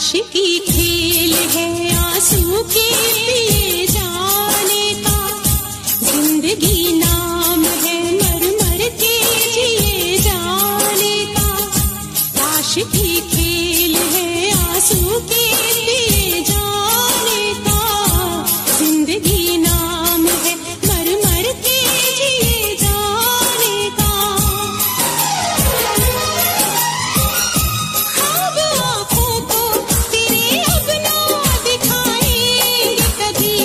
आशिकी खेल है आंसू के पिए जाने का, जिंदगी नाम है मर मर के जिए जाने का। आशिकी खेल है आंसू के पिए जाने का, जिंदगी नाम है मर मर के जिए जाने का। ख्वाब आँखों को तेरे अब ना दिखाएंगे कभी,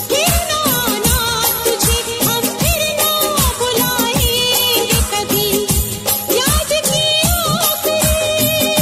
फिर ना आना तुझे हम फिर ना बुलाएंगे कभी। याद की आखिरी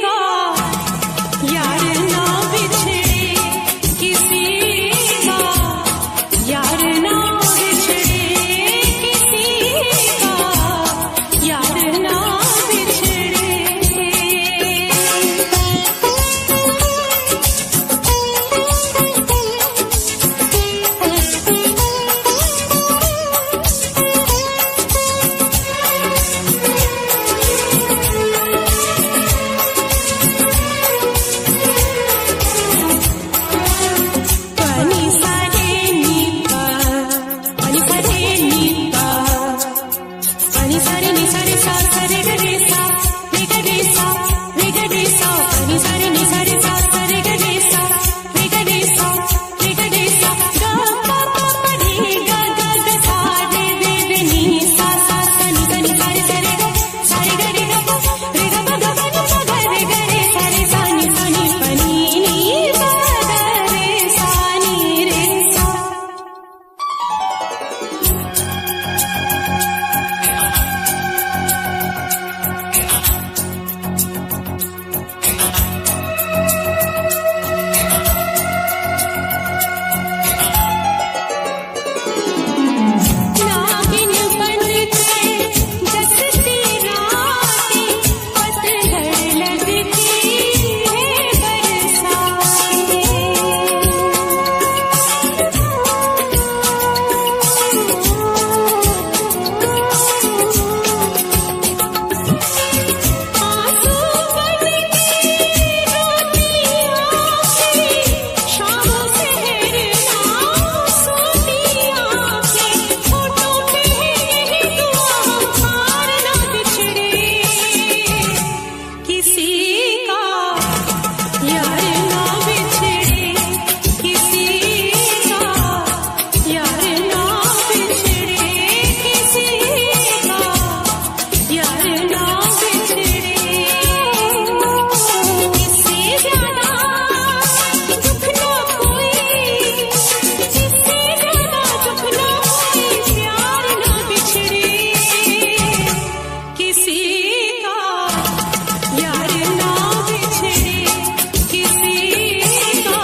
का यार ना बिछड़े, किसी का यार ना बिछड़े, किसी का यार ना बिछड़े। पनी सारे नीपा, पनी सारे नीपा, पनी सारे नी सारे सा सरे ग रे सा रे ग रे सा रे ग रे सा, पनी सारे नी सारे सा सरे ग रे सा रे ग रे सा रे ग रे सा, ग प प प रे ग ग ग सा रे रे रे नी सा सा सा नी सा नी सारे सरे ग सारे ग रे ग प रे ग प ग प नी प ग रे ग रे सारे सा नी पनी नी प ग रे सा नी रे सा। नागिन बनके जसती रातें पतझड़ लगती है बरसातें। आंसू बनके रोती आँखें, शाम सहर ना सोती आँखें, होठों पे यही दुआ हम पार ना बिछड़े, किसी का यार ना बिछड़े, किसी का यार ना बिछड़े, किसी का यार ना बिछड़े। इससे ज्यादा दुख ना कोई, इससे ज्यादा दुख ना कोई, प्यार ना बिछड़े, किसी का यार ना बिछड़े, किसी का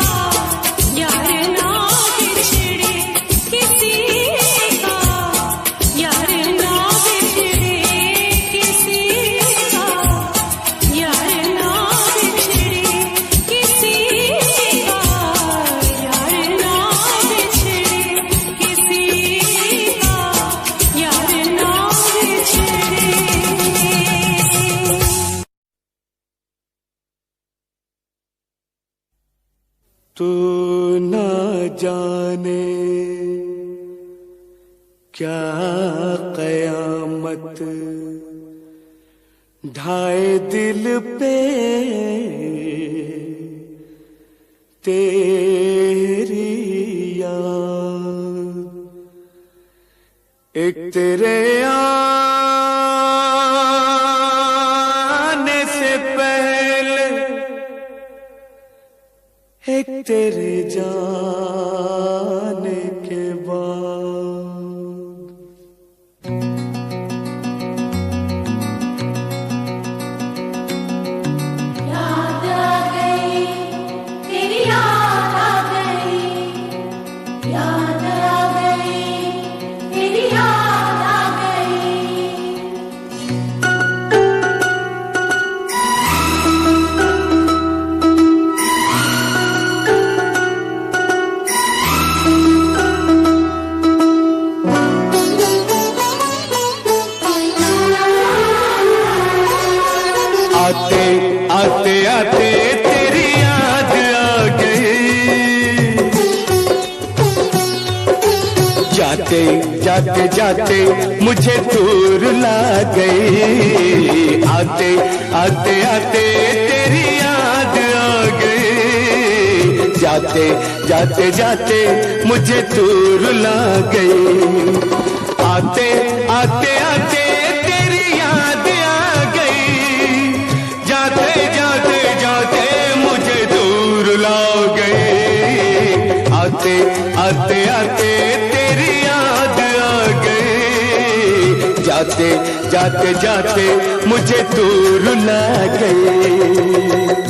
यार ना बिछड़े, किसी का यार ना बिछड़े, किसी का यार ना बिछड़े, किसी का यार ना बिछड़े, किसी का यार ना बिछड़े। तू न जाने क्या कयामत ढाए दिल पे तेरी याद, एक तेरे आने से पहले, एक तेरे जाने के बाद। याद आ गई, तेरी याद आ गई, याद आ गई, तेरी याद आ गई। आते आते आते तेरी याद आ गई, जाते जाते जाते मुझे दूर ला गई। आते आते आते तेरी याद आ गई, जाते जाते जाते मुझे दूर ला गई। आते आते आते तेरी याद आ गई, जाते जाते जाते मुझे दूर ला गई। आते आते आते तेरी याद आ गई, जाते जाते जाते जाते मुझे तू रुला गई।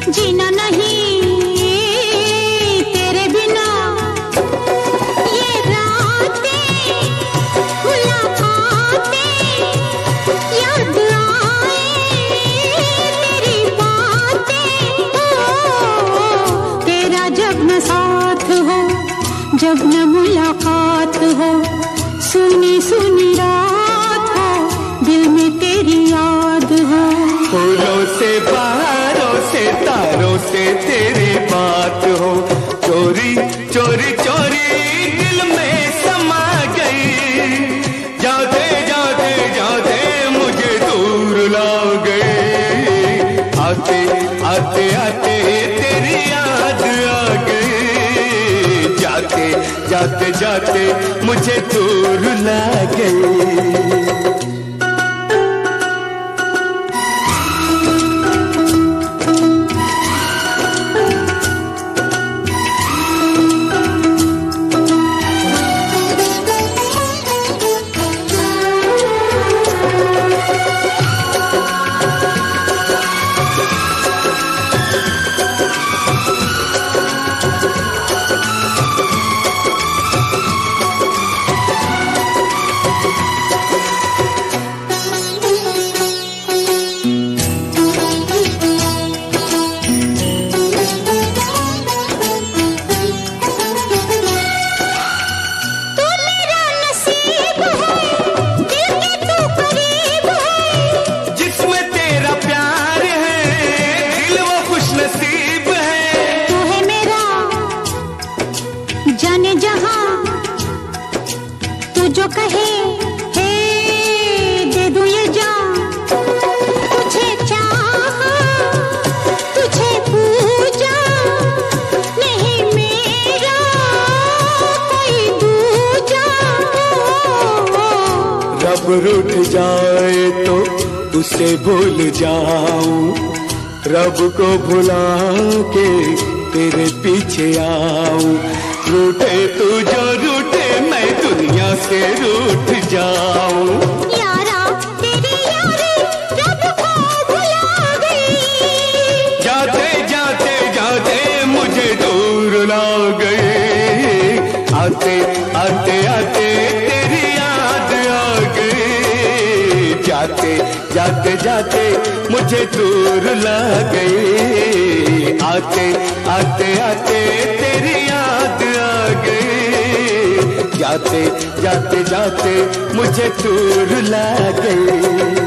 जीना नहीं तेरे बिना, ये रातें मुलाकातें याद आए तेरी बातें। तेरा जब न साथ हो, जब न मुलाकात हो, सुनी सुनी रात हो, दिल में तेरी याद हो। फूलों से बहारों से तारों से तेरी बात हो, चोरी चोरी चोरी दिल में समा गई। जाते जाते जाते मुझे दूर ला गई। आते आते आते तेरी याद आ गई। जाते जाते जाते मुझे दूर ला गई। जाने जहां तू जो कहे हे दे दूं ये जान। तुझे चाहा तुझे पूजा, नहीं मेरा कोई दूजा। रब रूठ जाए तो उसे भूल जाऊं, रब को भुला के तेरे पीछे आऊं। रूठे तू जो रूठे मैं दुनिया से रूठ जाऊं। यारा तेरी यारी रब को भुला गई। जाते जाते जाते मुझे दूर ला गई। आते आते आते तेरी याद आ गई। जाते जाते जाते मुझे दूर ला गई। आते आते आते तेरी याद आ गई। जाते जाते जाते मुझे दूर ला गई।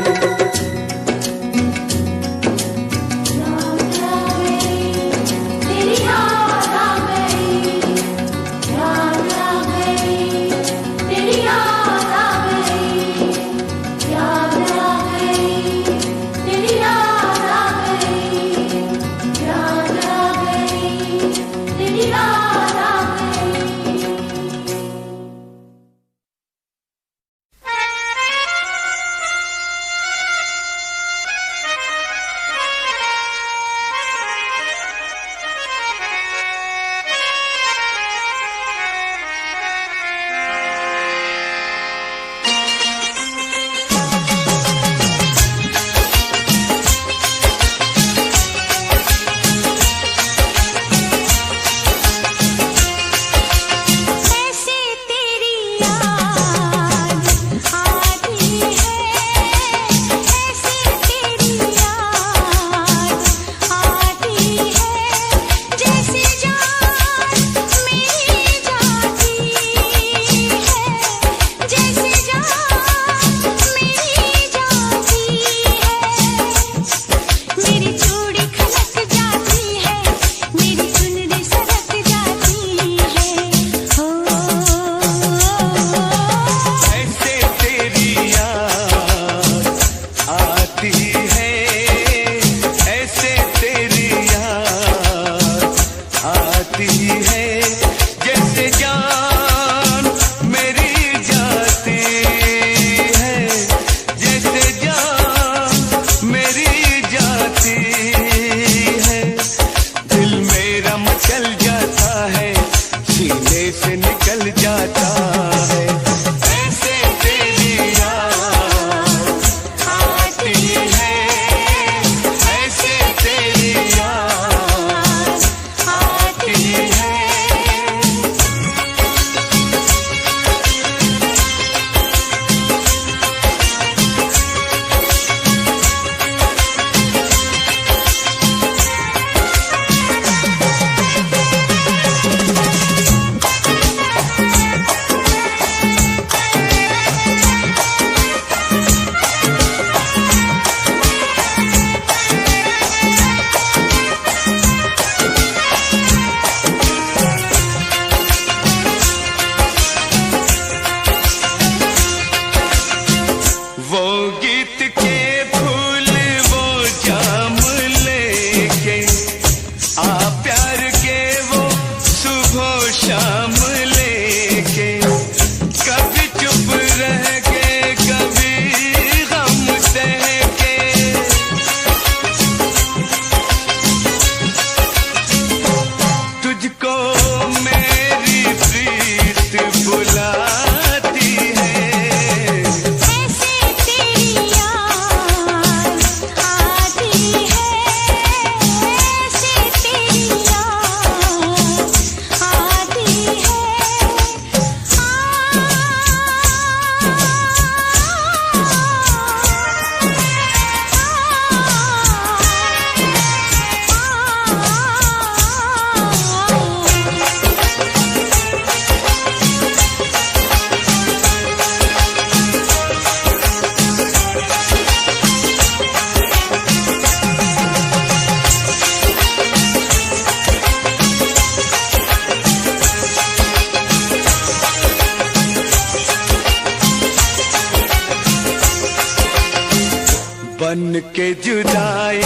के जुदाई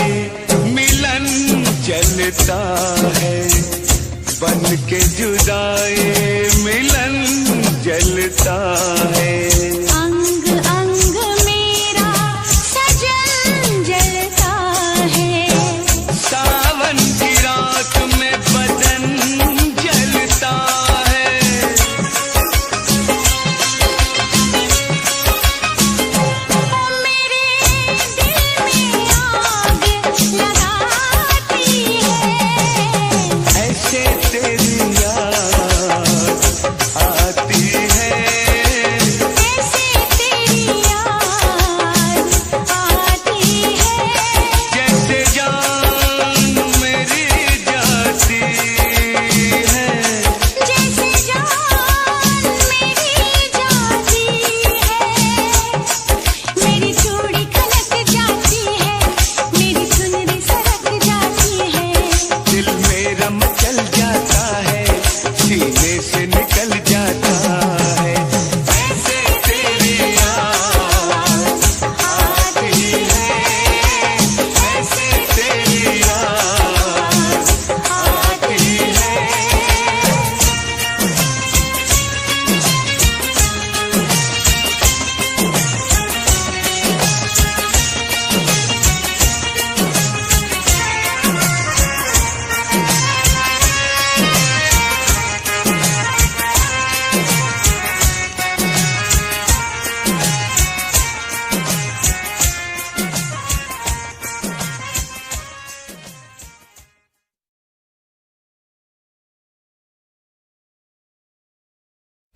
मिलन चलता है, बन के जुदाई मिलन जलता है। अंग अंग मेरा सजन जलता है, सावन की रात में बदन जलता है। मेरे दिल में आग लगाती है, ऐसे तेरी याद आती है, ऐसे तेरी याद आती है, जैसे जान मेरी जाती है। जैसे जान मेरी जाती है। मेरी चूड़ी खनक जाती है, मेरी चुनरी सरक जाती है, दिल मेरा मचल जाता है, सीने से निकल जाता है। ऐसे तेरी याद आती है, ऐसे तेरी याद आती है।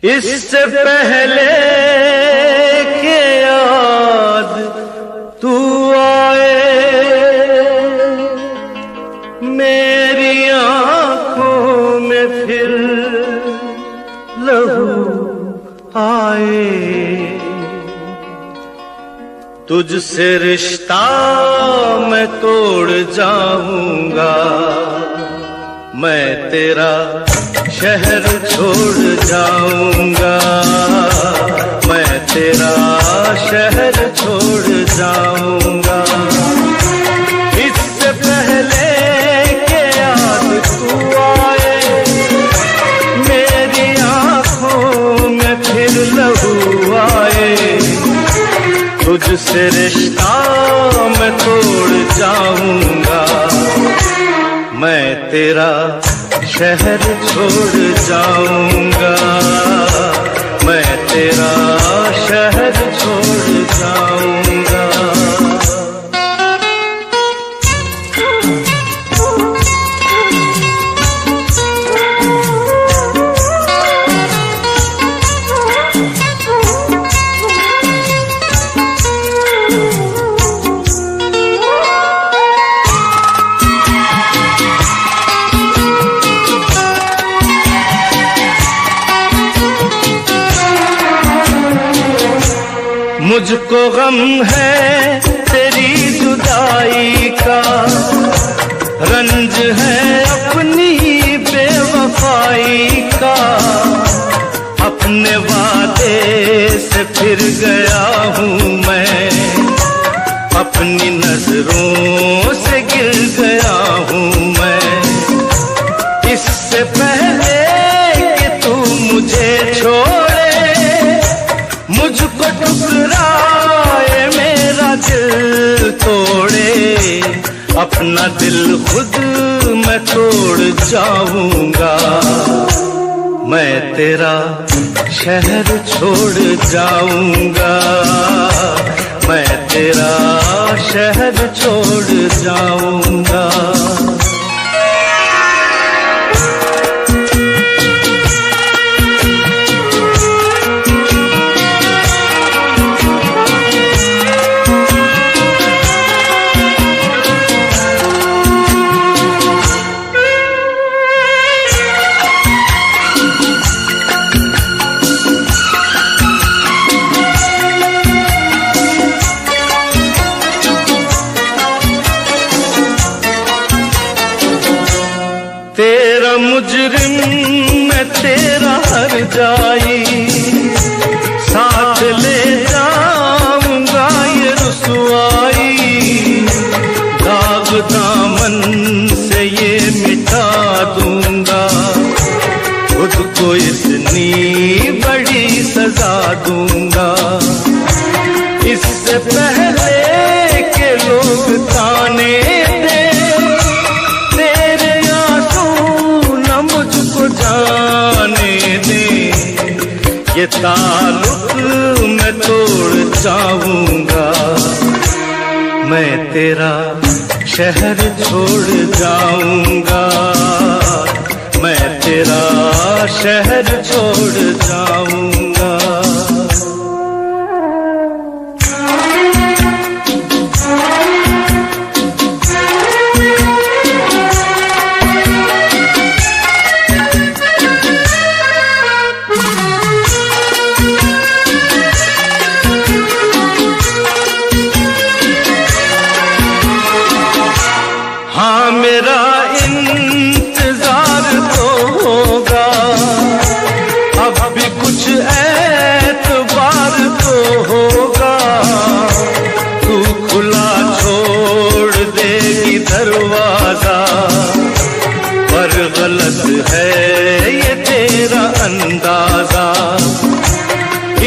इससे पहले के याद तू आए, मेरी आंखों में फिर लहू आए। तुझसे रिश्ता मैं तोड़ जाऊंगा, मैं तेरा शहर छोड़ जाऊंगा, मैं तेरा शहर छोड़ जाऊंगा। इससे पहले के याद तू आए, मेरी आंखों में फिर लहू आए। तुझसे रिश्ता मैं तोड़ जाऊंगा, मैं तेरा शहर छोड़ जाऊंगा, मैं तेरा शहर छोड़ जाऊंगा। मुझको गम है तेरी जुदाई का, रंज है अपनी बेवफाई का। अपने वादे से फिर गया हूँ मैं, अपनी नजरों से गिर गया हूँ मैं। इससे पहले कि तू मुझे छोड़े, मुझको ठुकराए, मेरा दिल तोड़े, अपना दिल खुद मैं तोड़ जाऊंगा। मैं तेरा शहर छोड़ जाऊंगा, मैं तेरा शहर छोड़ जाऊंगा। तेरा मुजरिम मैं तेरा हर जाई, साथ ले जाऊंगा ये रुसवाई। दामन से ये मिटा दूंगा, खुद को इतनी बड़ी सजा दूंगा। इससे पहले के लोग ताने दें, तेरे आंसू न मुझको जाने दें। ये ताल्लुक मैं तोड़ जाऊंगा, मैं तेरा शहर छोड़ जाऊंगा, मैं तेरा शहर छोड़ जाऊंगा। हाँ मेरा इंतजार तो होगा, अब भी कुछ एतबार तो होगा। तू खुला छोड़ देगी दरवाजा, पर गलत है ये तेरा अंदाजा।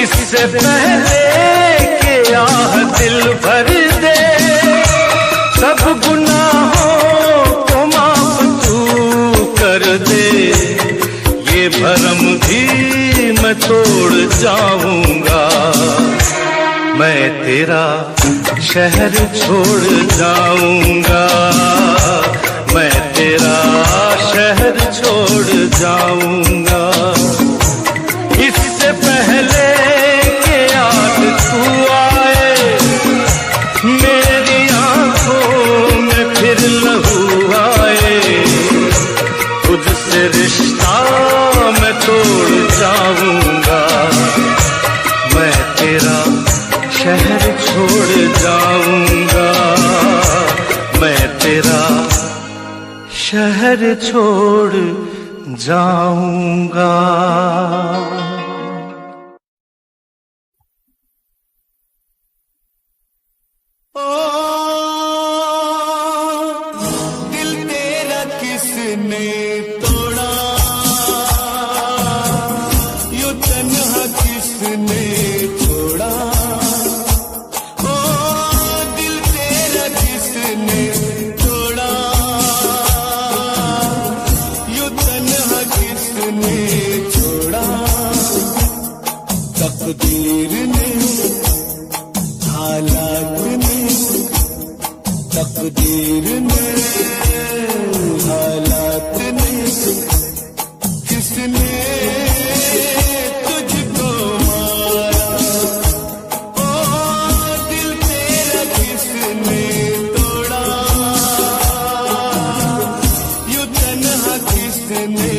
इससे पहले के आह दिल भर दे, सब गुनाहों को माफ तू कर दे। ये भरम भी मैं तोड़ जाऊंगा, मैं तेरा शहर छोड़ जाऊंगा, मैं तेरा शहर छोड़ जाऊंगा। इससे पहले के याद तू आए, मेरी आंखों में फिर लहू आए। तुझसे रिश्ता मैं तोड़ जाऊंगा, मैं तेरा शहर छोड़ जाऊंगा, मैं तेरा शहर छोड़ जाऊंगा। तकदीर ने, हालात ने, तकदीर ने, हालात ने, किसने तुझको मारा? ओ दिल तेरा किसने तोड़ा? यूं तन्हा किसने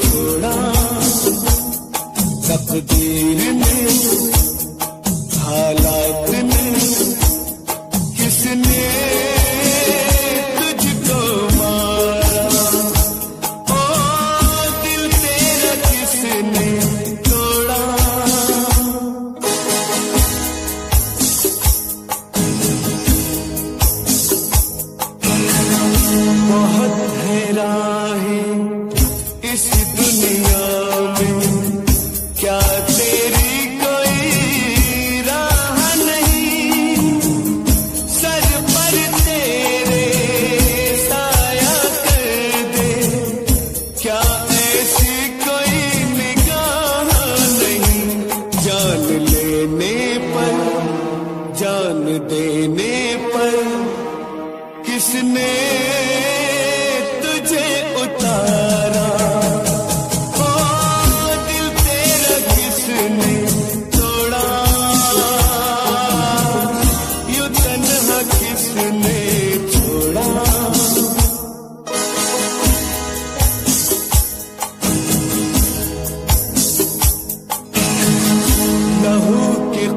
छोड़ा? तकदीर ने, हालात ने, किसने तुझको मारा? ओ दिल तेरा किसने तोड़ा? बहुत है राहें इस दुनिया में, क्या तेरी कोई राह नहीं? सर पर तेरे साया कर दे, क्या ऐसी कोई निगाह नहीं? जान लेने पर, जान देने पर, किसने तुझे उतारा?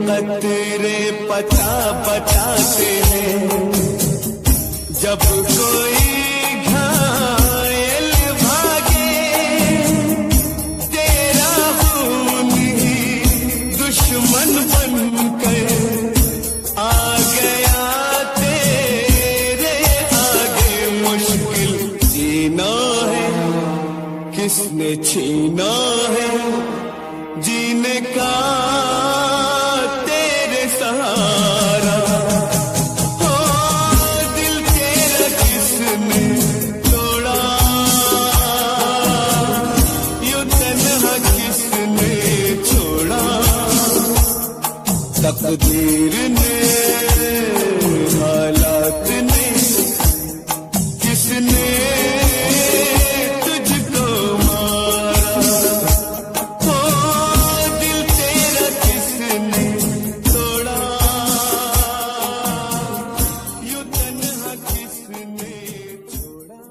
कतरे पता बताते हैं, जब कोई घायल भागे, तेरा खून ही दुश्मन बनकर आ गया तेरे आगे। मुश्किल जीना है, किसने छीना है जीने का तेरे सहारा। हो दिल तेरा किसने तोड़ा, यूं तन्हा किसने छोड़ा। तकदीर ने, हालात ने, किसने तुझको मारा। हो दिल तेरा किसने तोड़ा, यूं तन्हा किसने छोड़ा।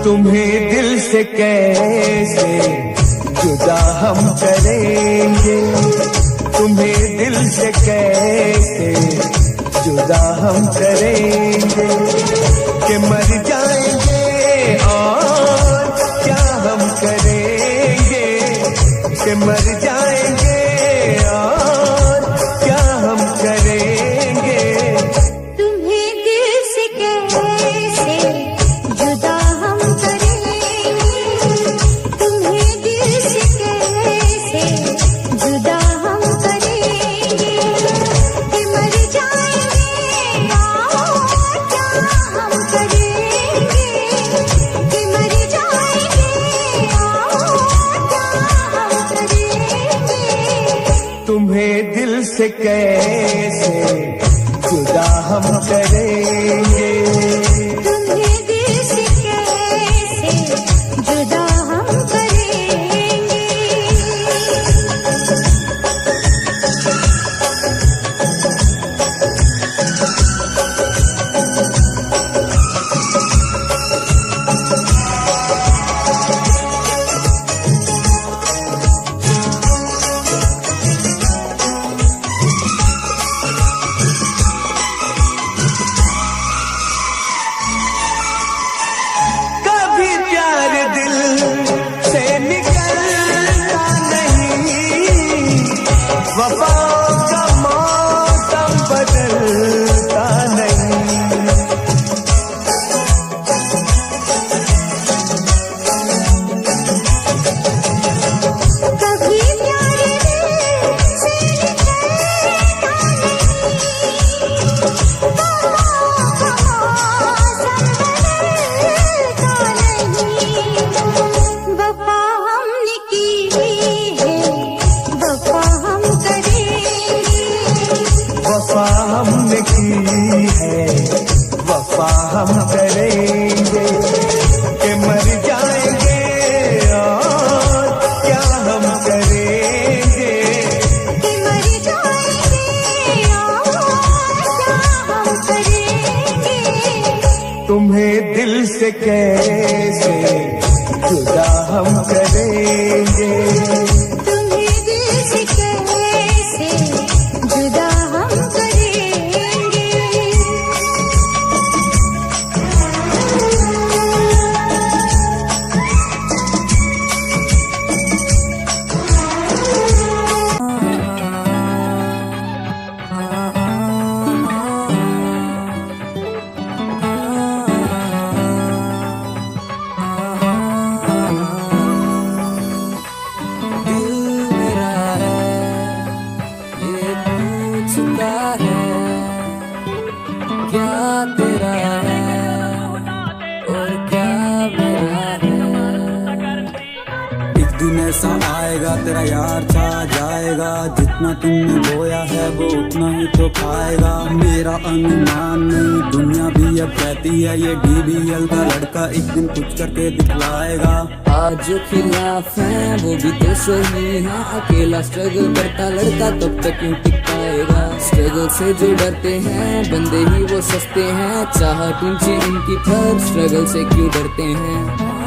तुम्हें दिल से कैसे जुदा हम करेंगे, तुम्हें दिल से कैसे जुदा हम करेंगे, कि मर जाएंगे और क्या हम करेंगे, कि मर जाएंगे और क्या हम करेंगे। तुम्हें दिल से कैसे जुदा हम करेंगे, तुम्हें दिल से कैसे जुदा हम करेंगे, कि मर जाएंगे और क्या हम करेंगे, कि मर जाएंगे और क्या हम करेंगे। तुम्हें दिल से कैसे जुदा हम करेंगे, तुम्हें दिल से कैसे जुदा हम करेंगे। कभी प्यार दिल से निकलता नहीं, वफाओं का मौसम बदलता नहीं। कभी प्यार दिल से निकलता नहीं, वफाओं का मौसम बदलता नहीं। वफा हमने की है, वफा हम करेंगे, वफा हमने की है, वफा हम करेंगे, कि मर जाएंगे और क्या हम करेंगे। कि मर जाएंगे और क्या हम करेंगे। तुम्हें दिल से कैसे जुदा हम करेंगे, तुम्हें दिल से कैसे जुदा हम करेंगे। दिन ऐसा आएगा तेरा यार छा जाएगा, जितना तुमने बोया है वो उतना ही तो खाएगा। मेरा अनुमान नहीं दुनिया भी अब कहती है ये DBL का लड़का एक दिन कुछ करके दिखलाएगा। आज जो खिलाफ है वो भी तो सही है, अकेला स्ट्रगल करता लड़का तब तक क्यों टिक पाएगा। स्ट्रगल से जो डरते हैं बंदे ही वो सस्ते हैं, चाहत ऊंची इनकी पर स्ट्रगल से क्यों डरते हैं।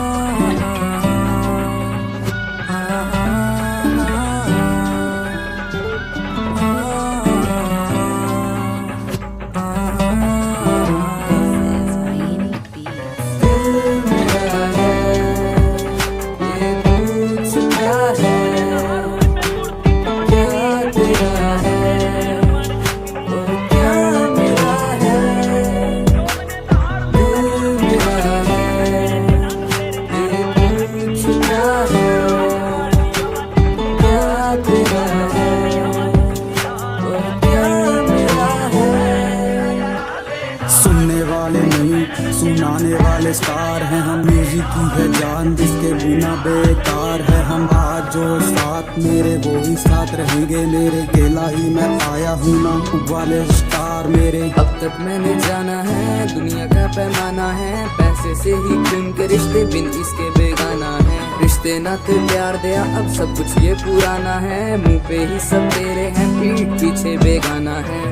सुनने वाले नहीं सुनाने वाले स्टार हैं हम, म्यूजिक की है जान जिसके बिना बेकार है हम। आज जो साथ मेरे वो ही साथ रहेंगे मेरे, अकेला ही मैं आया हूँ ना वाले स्टार मेरे। अब तक मैंने जाना है दुनिया का पैमाना है, पैसे से ही क्यों के रिश्ते बिन इसके बेगाना है। रिश्ते नाते प्यार दिया अब सब कुछ ये पुराना है, मुंह पे ही सब तेरे हैं पीठ पीछे बेगाना है।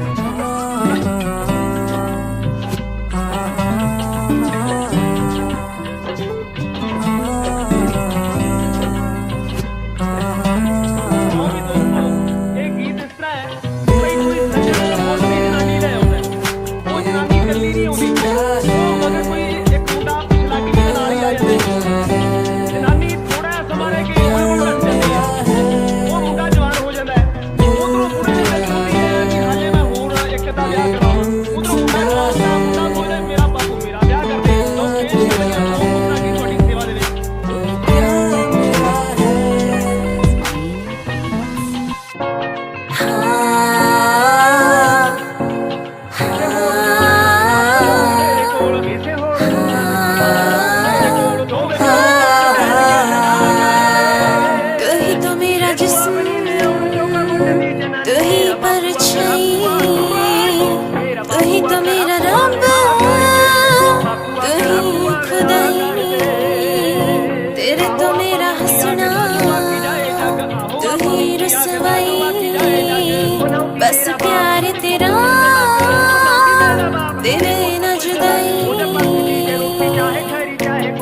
बस प्यार तेरा तेरे न जुदाई,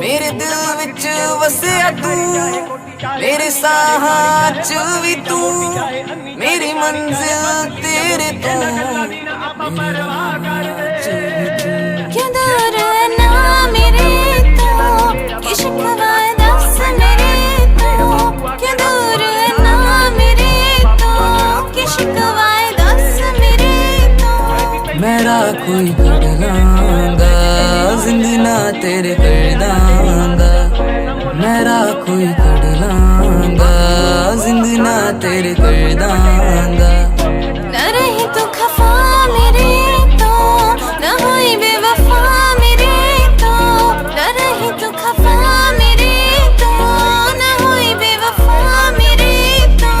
मेरे दिल विच वसिया तू, मेरे साहां च भी तू, मेरी मंजिल तेरे तो। क्यों दूर है ना मेरे तो, कि शिकवा दस मेरे तो। क्यों दूर है ना मेरे तो, कि शिकवा दस मेरे तो। मेरा कोई कर लांगा जिंदगी ना तेरे कर दांगा, मेरा कोई कर लांगा जिंदगी ना तेरे कर दांगा। न रही तो खफा मेरे तो, न हुई बेवफा मेरे तो। न रही तो खफा मेरे तो, न हुई बेवफा मेरे तो।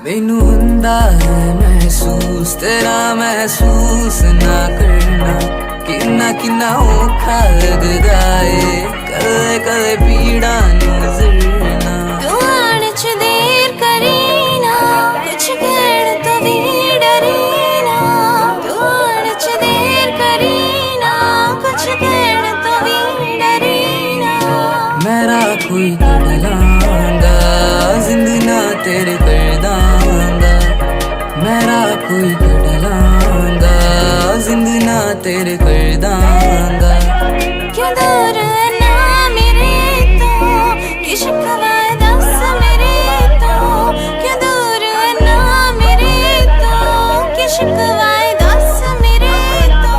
मैनू हुंदा है महसूस तेरा महसूस ना करना, किन्ना किन्ना औखा लगदा है कदे कदे पीड़ा नजरना। तू आने च देर करी ना, कुछ कहण तो भी डरी ना। तू आने च देर करी ना, कुछ कहण तो भी डरी ना। मेरा कोई कर लांगा जिंदगी ना तेरे कर दांगा। कोई कर लांगा, जिंद ना तेरे कर दांगा। क्यों दूर ना मेरे तो ये शिकवा दस मेरे तो, क्यों दूर ना मेरे तो ये शिकवा दस मेरे तो।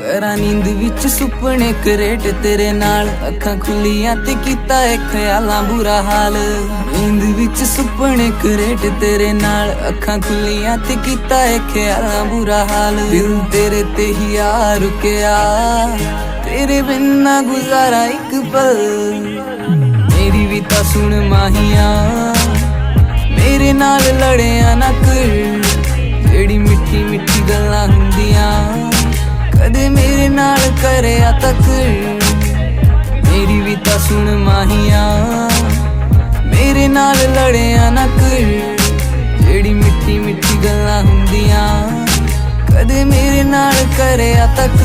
ਕਰਾਂ ਨੀਂਦ ਵਿੱਚ ਸੁਪਨੇ ਕਰੇਟ ਤੇਰੇ ਨਾਲ, ਅੱਖਾਂ ਖੁੱਲੀਆਂ ਤੇ ਕੀਤਾ ਏ ਖਿਆਲਾਂ ਬੁਰਾ ਹਾਲ। ਨੀਂਦ ਵਿੱਚ ਸੁਪਨੇ ਕਰੇਟ ਤੇਰੇ ਨਾਲ, ਅੱਖਾਂ ਖੁੱਲੀਆਂ ਤੇ ਕੀਤਾ ਏ ਖਿਆਲਾਂ ਬੁਰਾ ਹਾਲ। ਦਿਲ ਤੇਰੇ ਤੇ ਹੀ ਆ ਰੁਕਿਆ, ਤੇਰੇ ਬਿਨ ਨਾ ਗੁਜ਼ਾਰਾ ਇੱਕ ਪਲ। ਮੇਰੀ ਵੀ ਤਾਂ ਸੁਣ ਮਾਹੀਆਂ, ਮੇਰੇ ਨਾਲ ਲੜਿਆ ਨਾ ਕਰ, ਜਿਹੜੀ ਮਿੱਠੀ ਮਿੱਠੀ ਗੱਲਾਂ ਹੁੰਦੀਆਂ ਕਦੇ ਮੇਰੇ ਨਾਲ ਕਰਿਆ ਤੱਕ। ਮੇਰੀ ਵੀ ਤਾਂ ਸੁਣ ਮਾਹੀਆਂ, ਮੇਰੇ ਨਾਲ ਲੜਿਆ ਨਾ ਕਰ, ਜਿਹੜੀ ਮਿੱਠੀ ਮਿੱਠੀ ਗੱਲਾਂ ਹੁੰਦੀਆਂ ਕਦੇ ਮੇਰੇ ਨਾਲ ਕਰਿਆ ਤੱਕ।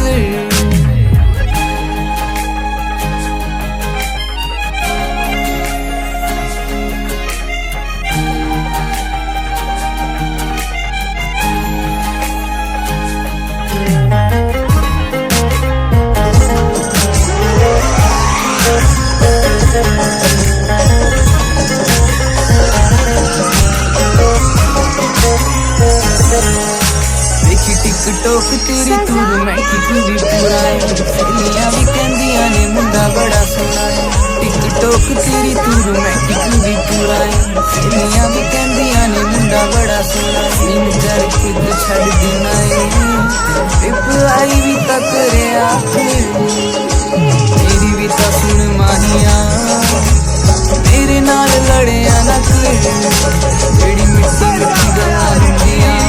देखी टिकटॉक तेरी तू रोमांटिक भी पूरा है, सहेलियां भी कहंदियां ने मुंडा बड़ा सोहना है। टिकटॉक तेरी तू रोमांटिक भी पूरा है, सहेलियां भी कहंदियां ने मुंडा बड़ा सोहना है। सीन करके तू छड़ देना है, रिप्लाई भी ता करे आखिर। मेरी भी ता सुन माहिया, मेरे नाल लड़िया ना कर, जेड़ी मिट्टी मिट्टी गल्लां हुंदियां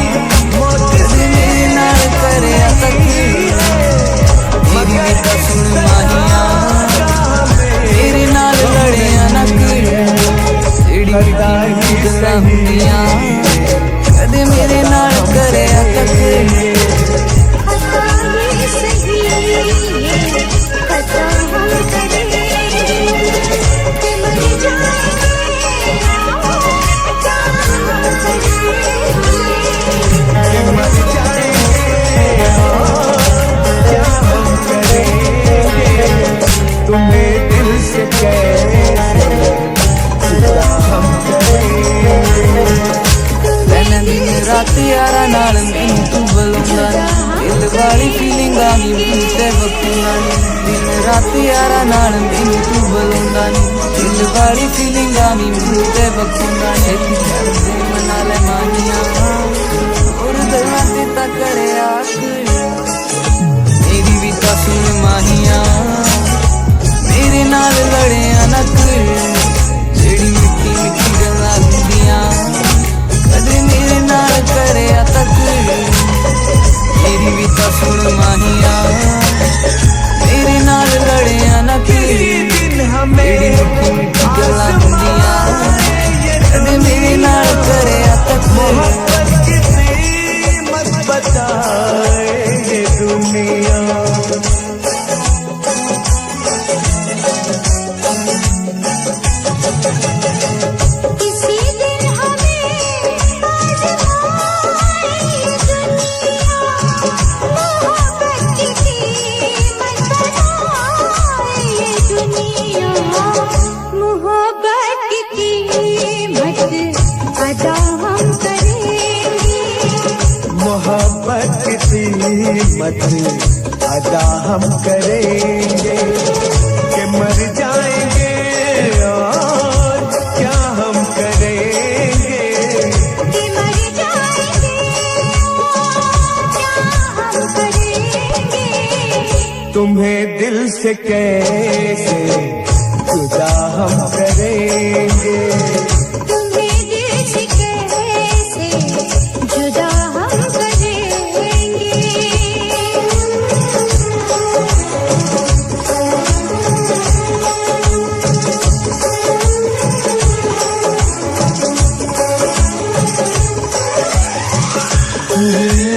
कदे मेरे नाल करिया तक। मेरी भी ता सुन माहिया, मेरे नाल लड़िया ना कर, जेड़ी मिट्टी मिट्टी गल्लां हुंदियां कदे मेरे नाल करिया तक। तुम्हें दिल से कैसे जुदा हम करेंगे। मैं दिन रात यारा नाल मैनू तू बुलांदा, दिल वाली फीलिंग आ गई मुंह ते बखूंदा। दिन रात यारा नाल मैनू तू बुलांदा, दिल वाली फीलिंग आ गई मुंह ते बखूंदा। छेती छड़ दे मना ले मानिया, और दिलां ते ता करे आखिर। मेरी भी ता सुन माहिया, मेरे नाल लड़िया ना कर, जेड़ी मिट्टी मिट्टी गल्लां हुंदियां कदे मेरे नाल करिया तक। मेरी भी ता सुन माहिया, मेरे नाल लड़िया ना कर, जेड़ी मिट्टी मिट्टी गल्लां हुंदियां कदे मेरे नाल करिया तक। मोहब्बत की कीमत बताए ये दुनिया, मोहब्बत की कीमत अदा हम करेंगे, कि मर जाएंगे और क्या हम करेंगे। कि मर जाएंगे क्या हम करेंगे। तुम्हें दिल से कैसे जुदा हम करेंगे। तुम्हें दिल से कैसे जुदा हम करेंगे। नहीं